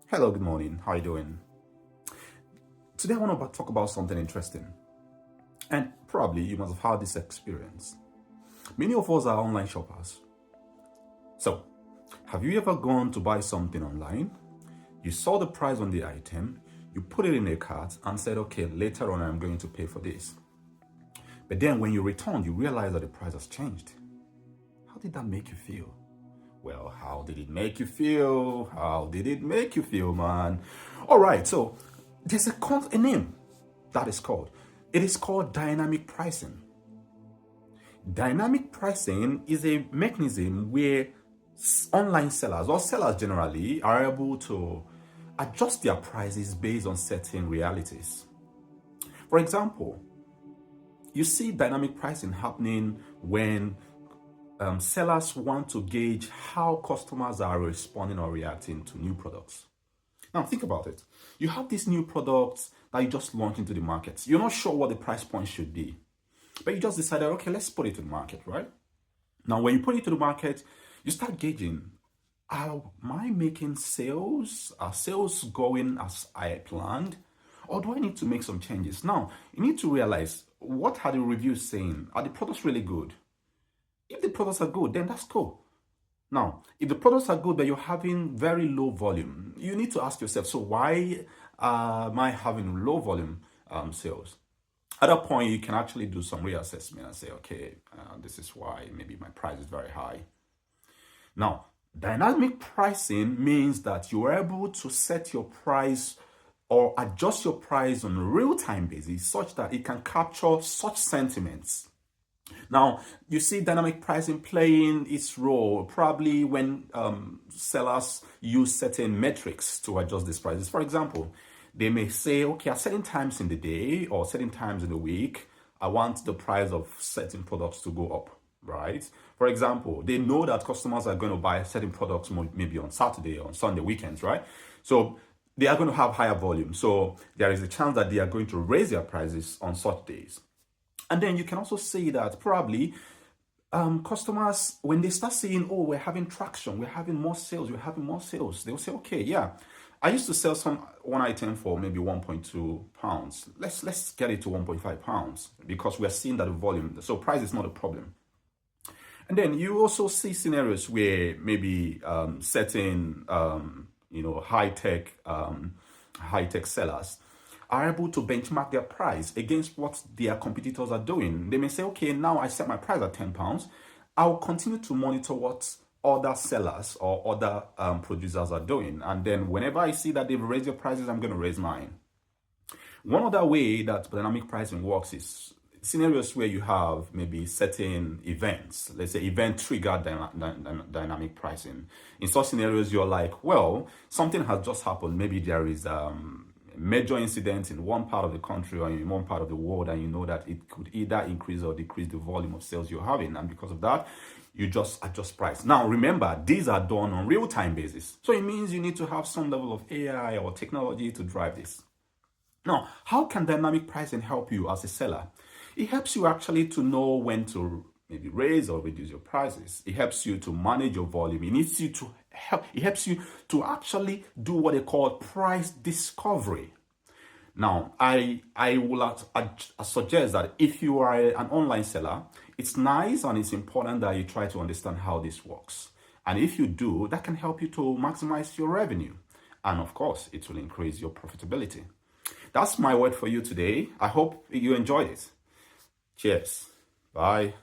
Hello, good morning. How are you doing? Today I want to talk about something interesting. And probably you must have had this experience. Many of us are online shoppers. So, have you ever gone to buy something online? You saw the price on the item, you put it in a cart and said, okay, later on I'm going to pay for this. But then when you returned, you realize that the price has changed. How did that make you feel? Well, how did it make you feel? How did it make you feel, man? All right, so there's a name that is called. It is called dynamic pricing. Dynamic pricing is a mechanism where online sellers or sellers generally are able to adjust their prices based on certain realities. For example, you see dynamic pricing happening when sellers want to gauge how customers are responding or reacting to new products. Now, think about it. You have these new products that you just launched into the market. You're not sure what the price point should be, but you just decided, okay, let's put it to the market, right? Now, when you put it to the market, you start gauging, am I making sales? Are sales going as I planned? Or do I need to make some changes? Now, you need to realize, what are the reviews saying? Are the products really good? If the products are good, then that's cool. Now, if the products are good, but you're having very low volume, you need to ask yourself, so why am I having low volume sales? At that point, you can actually do some reassessment and say, okay, this is why maybe my price is very high. Now, dynamic pricing means that you're able to set your price or adjust your price on a real-time basis such that it can capture such sentiments. Now, you see dynamic pricing playing its role probably when sellers use certain metrics to adjust these prices. For example, they may say, okay, at certain times in the day or certain times in the week, I want the price of certain products to go up, right? For example, they know that customers are going to buy certain products maybe on Saturday or on Sunday weekends, right? So they are going to have higher volume. So there is a chance that they are going to raise their prices on such days. And then you can also see that probably customers, when they start seeing, oh, we're having traction, we're having more sales, they'll say, okay, yeah, I used to sell one item for maybe 1.2 pounds. Let's get it to 1.5 pounds because we're seeing that the volume, so price is not a problem. And then you also see scenarios where maybe certain, high-tech sellers are able to benchmark their price against what their competitors are doing. They may say, okay, now I set my price at £10. I'll continue to monitor what other sellers or other producers are doing. And then whenever I see that they've raised their prices, I'm going to raise mine. One other way that dynamic pricing works is scenarios where you have maybe certain events, let's say event triggered dynamic pricing. In such scenarios, you're like, well, something has just happened. Maybe there is major incident in one part of the country or in one part of the world, and you know that it could either increase or decrease the volume of sales you're having, and because of that you just adjust price. Now remember, these are done on real-time basis, so it means you need to have some level of AI or technology to drive this. Now, how can dynamic pricing help you as a seller? It helps you actually to know when to maybe raise or reduce your prices. It helps you to manage your volume. It helps you to actually do what they call price discovery. Now, I will suggest that if you are an online seller, it's nice and it's important that you try to understand how this works. And if you do, that can help you to maximize your revenue. And of course, it will increase your profitability. That's my word for you today. I hope you enjoyed it. Cheers. Bye.